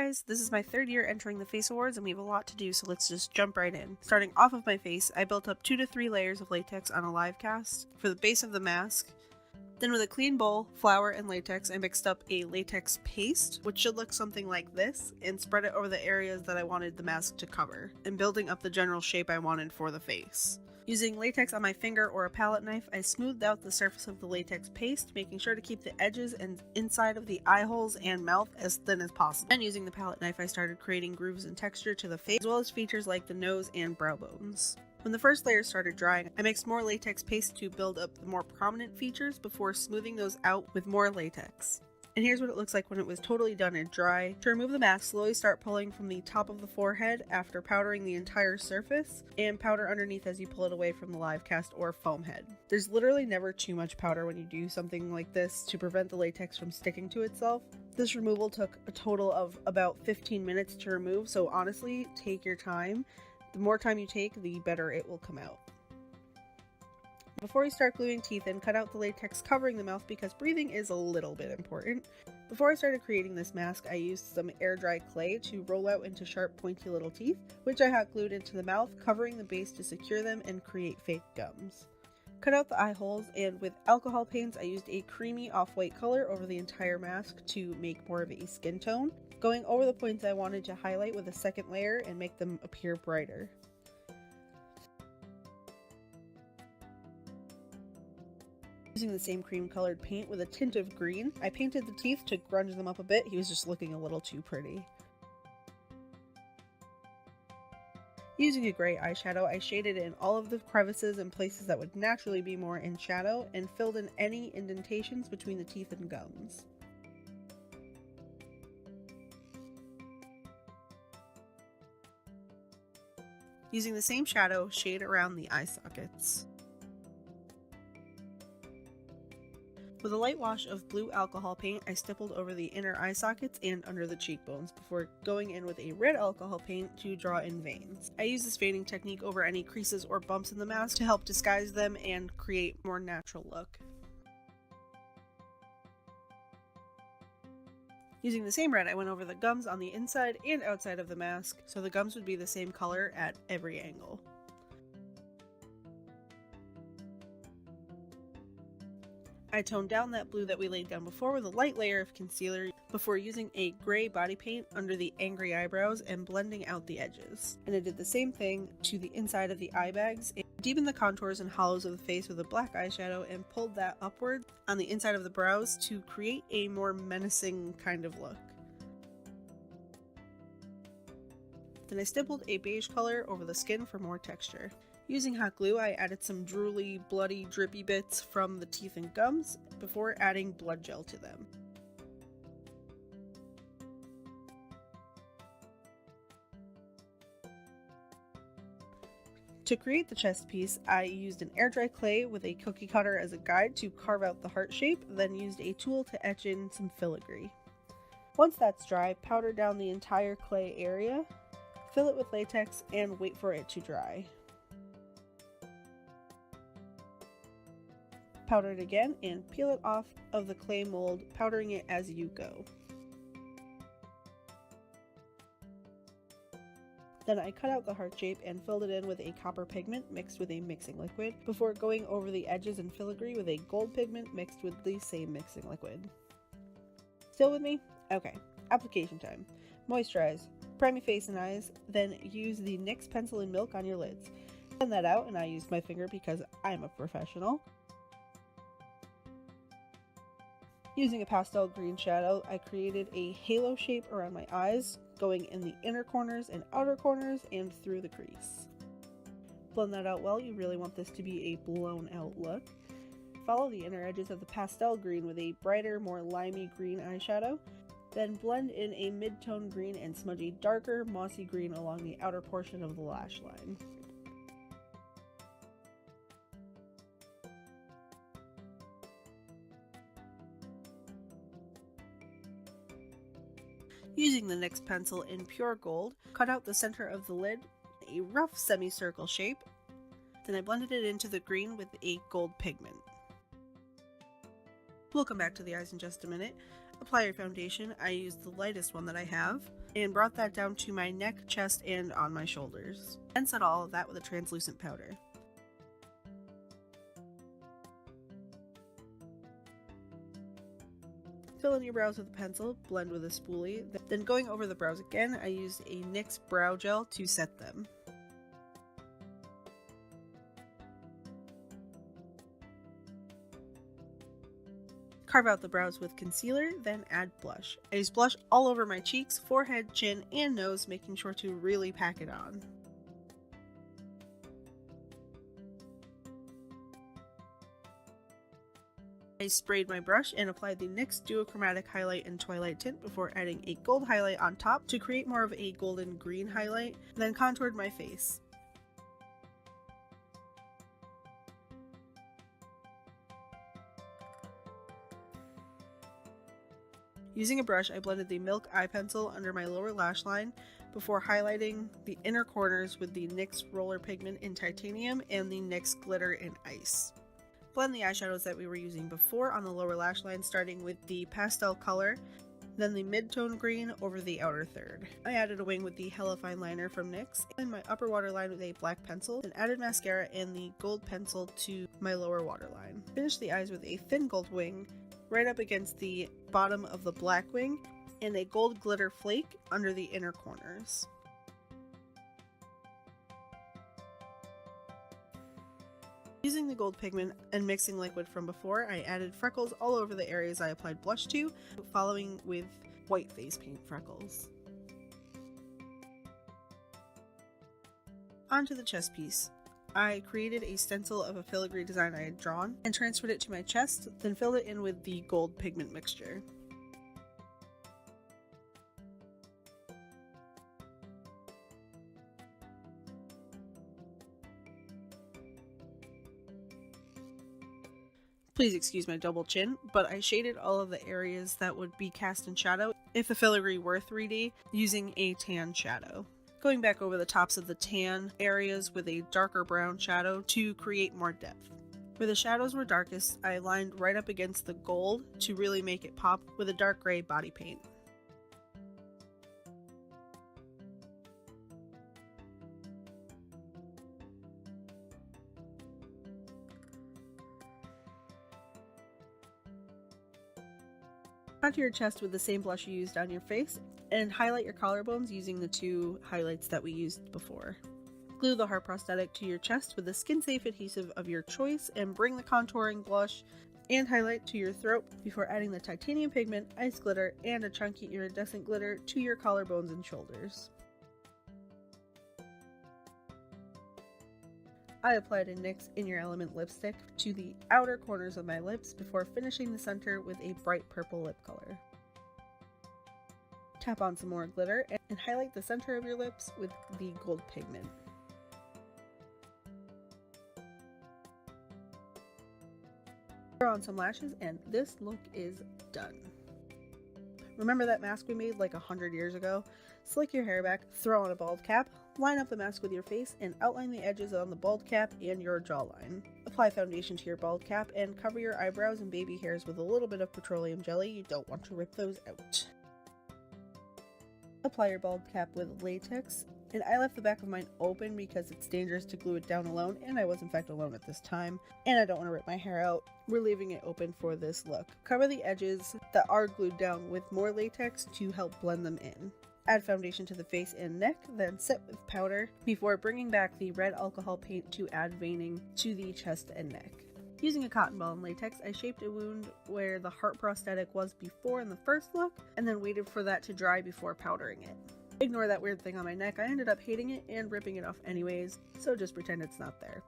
guys, this is my third year entering the face awards and we have a lot to do, so let's just jump right in. Starting off of my face, I built up 2 to 3 layers of latex on a live cast for the base of the mask. Then with a clean bowl, flour, and latex, I mixed up a latex paste, which should look something like this, and spread it over the areas that I wanted the mask to cover, and building up the general shape I wanted for the face. Using latex on my finger or a palette knife, I smoothed out the surface of the latex paste, making sure to keep the edges and inside of the eye holes and mouth as thin as possible. And using the palette knife, I started creating grooves and texture to the face, as well as features like the nose and brow bones. When the first layer started drying, I mixed more latex paste to build up the more prominent features before smoothing those out with more latex. And here's what it looks like when it was totally done and dry. To remove the mask, slowly start pulling from the top of the forehead after powdering the entire surface, and powder underneath as you pull it away from the live cast or foam head. There's literally never too much powder when you do something like this to prevent the latex from sticking to itself. This removal took a total of about 15 minutes to remove, so honestly, take your time. The more time you take, the better it will come out. Before you start gluing teeth in, cut out the latex covering the mouth because breathing is a little bit important. Before I started creating this mask, I used some air dry clay to roll out into sharp pointy little teeth, which I hot glued into the mouth, covering the base to secure them and create fake gums. Cut out the eye holes, and with alcohol paints I used a creamy off-white color over the entire mask to make more of a skin tone, going over the points I wanted to highlight with a second layer and make them appear brighter. Using the same cream colored paint with a tint of green, I painted the teeth to grunge them up a bit. He was just looking a little too pretty. Using a gray eyeshadow, I shaded in all of the crevices and places that would naturally be more in shadow and filled in any indentations between the teeth and gums. Using the same shadow, shade around the eye sockets. With a light wash of blue alcohol paint, I stippled over the inner eye sockets and under the cheekbones before going in with a red alcohol paint to draw in veins. I use this veining technique over any creases or bumps in the mask to help disguise them and create a more natural look. Using the same red, I went over the gums on the inside and outside of the mask, so the gums would be the same color at every angle. I toned down that blue that we laid down before with a light layer of concealer before using a gray body paint under the angry eyebrows and blending out the edges. And I did the same thing to the inside of the eye bags and deepened the contours and hollows of the face with a black eyeshadow and pulled that upward on the inside of the brows to create a more menacing kind of look. Then I stippled a beige color over the skin for more texture. Using hot glue, I added some drooly, bloody, drippy bits from the teeth and gums before adding blood gel to them. To create the chest piece, I used an air dry clay with a cookie cutter as a guide to carve out the heart shape, then used a tool to etch in some filigree. Once that's dry, powder down the entire clay area, fill it with latex, and wait for it to dry. Powder it again and peel it off of the clay mold, powdering it as you go. Then I cut out the heart shape and filled it in with a copper pigment mixed with a mixing liquid before going over the edges and filigree with a gold pigment mixed with the same mixing liquid. Still with me? Okay, application time. Moisturize, prime your face and eyes, then use the NYX pencil and milk on your lids. Send that out, and I used my finger because I'm a professional. Using a pastel green shadow, I created a halo shape around my eyes, going in the inner corners and outer corners and through the crease. Blend that out well. You really want this to be a blown out look. Follow the inner edges of the pastel green with a brighter, more limey green eyeshadow. Then blend in a mid-tone green and smudge a darker, mossy green along the outer portion of the lash line. Using the NYX pencil in pure gold, cut out the center of the lid, a rough semicircle shape. Then I blended it into the green with a gold pigment. We'll come back to the eyes in just a minute. Apply your foundation. I used the lightest one that I have. and brought that down to my neck, chest, and on my shoulders. Then set all of that with a translucent powder. Fill in your brows with a pencil, blend with a spoolie, then going over the brows again, I used a NYX brow gel to set them. Carve out the brows with concealer, then add blush. I use blush all over my cheeks, forehead, chin, and nose, making sure to really pack it on. I sprayed my brush and applied the NYX Duochromatic Highlight and Twilight Tint before adding a gold highlight on top to create more of a golden green highlight, then contoured my face. Using a brush, I blended the Milk eye pencil under my lower lash line before highlighting the inner corners with the NYX Roller Pigment in Titanium and the NYX Glitter in Ice. Blend the eyeshadows that we were using before on the lower lash line, starting with the pastel color, then the mid-tone green over the outer third. I added a wing with the Hella Fine liner from NYX, and my upper waterline with a black pencil, then added mascara and the gold pencil to my lower waterline. Finished the eyes with a thin gold wing right up against the bottom of the black wing, and a gold glitter flake under the inner corners. Using the gold pigment and mixing liquid from before, I added freckles all over the areas I applied blush to, following with white face paint freckles. Onto the chest piece. I created a stencil of a filigree design I had drawn and transferred it to my chest, then filled it in with the gold pigment mixture. Please excuse my double chin, but I shaded all of the areas that would be cast in shadow if the filigree were 3D using a tan shadow. Going back over the tops of the tan areas with a darker brown shadow to create more depth. Where the shadows were darkest, I lined right up against the gold to really make it pop with a dark gray body paint. Onto your chest with the same blush you used on your face, and highlight your collarbones using the two highlights that we used before. Glue the heart prosthetic to your chest with a skin-safe adhesive of your choice, and bring the contouring blush and highlight to your throat before adding the titanium pigment, ice glitter, and a chunky iridescent glitter to your collarbones and shoulders. I applied a NYX In Your Element lipstick to the outer corners of my lips before finishing the center with a bright purple lip color. Tap on some more glitter and highlight the center of your lips with the gold pigment. Throw on some lashes and this look is done. Remember that mask we made like 100 years ago? Slick your hair back, throw on a bald cap, line up the mask with your face, and outline the edges on the bald cap and your jawline. Apply foundation to your bald cap and cover your eyebrows and baby hairs with a little bit of petroleum jelly. You don't want to rip those out. Apply your bald cap with latex, and I left the back of mine open because it's dangerous to glue it down alone, and I was in fact alone at this time, and I don't want to rip my hair out. We're leaving it open for this look. Cover the edges that are glued down with more latex to help blend them in. Add foundation to the face and neck, then set with powder before bringing back the red alcohol paint to add veining to the chest and neck. Using a cotton ball and latex, I shaped a wound where the heart prosthetic was before in the first look, and then waited for that to dry before powdering it. Ignore that weird thing on my neck. I ended up hating it and ripping it off anyways, so just pretend it's not there.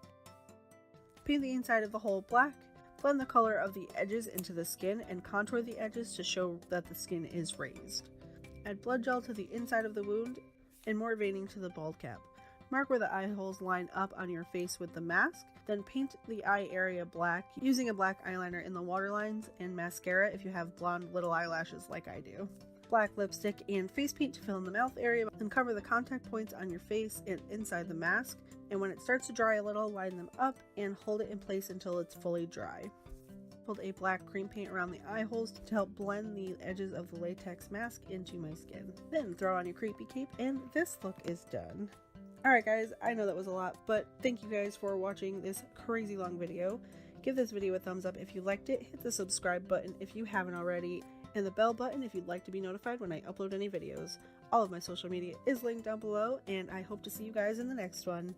Paint the inside of the hole black, blend the color of the edges into the skin, and contour the edges to show that the skin is raised. Add blood gel to the inside of the wound and more veining to the bald cap. Mark where the eye holes line up on your face with the mask, then paint the eye area black using a black eyeliner in the waterlines and mascara if you have blonde little eyelashes like I do. Black lipstick and face paint to fill in the mouth area, then cover the contact points on your face and inside the mask, and when it starts to dry a little, line them up and hold it in place until it's fully dry. sprinkled a black cream paint around the eye holes to help blend the edges of the latex mask into my skin. Then throw on your creepy cape and this look is done. Alright guys, I know that was a lot, but thank you guys for watching this crazy long video. Give this video a thumbs up if you liked it, hit the subscribe button if you haven't already, and the bell button if you'd like to be notified when I upload any videos. All of my social media is linked down below, and I hope to see you guys in the next one.